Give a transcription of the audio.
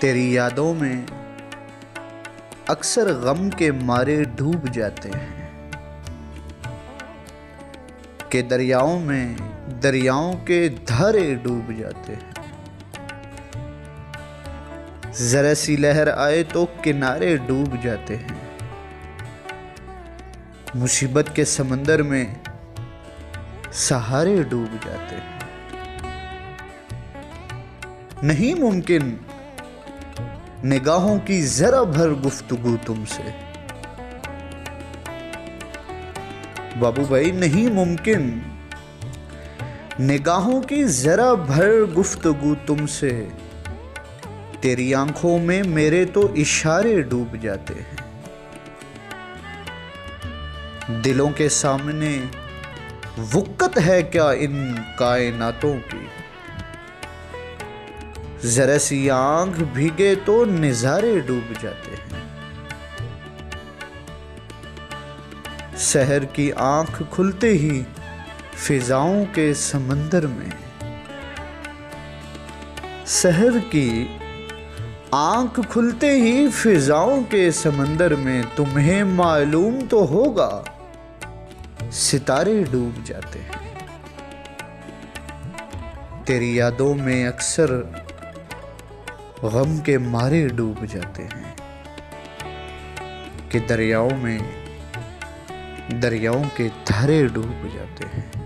तेरी यादों में अक्सर गम के मारे डूब जाते हैं कि दरियाओं में दरियाओं के धारे डूब जाते हैं। जरा सी लहर आए तो किनारे डूब जाते हैं। मुसीबत के समंदर में सहारे डूब जाते हैं। नहीं मुमकिन निगाहों की जरा भर गुफ्तगू तुमसे, बाबू भाई नहीं मुमकिन निगाहों की जरा भर गुफ्तगू तुमसे। तेरी आंखों में मेरे तो इशारे डूब जाते हैं। दिलों के सामने वुक्कत है क्या इन कायनातों की। जरा सी आंख भीगे तो नजारे डूब जाते हैं। शहर की आंख खुलते ही फिजाओं के समंदर में, शहर की आंख खुलते ही फिजाओं के समंदर में तुम्हें मालूम तो होगा सितारे डूब जाते हैं। तेरी यादों में अक्सर गम के मारे डूब जाते हैं कि दरियाओं के धारे डूब जाते हैं।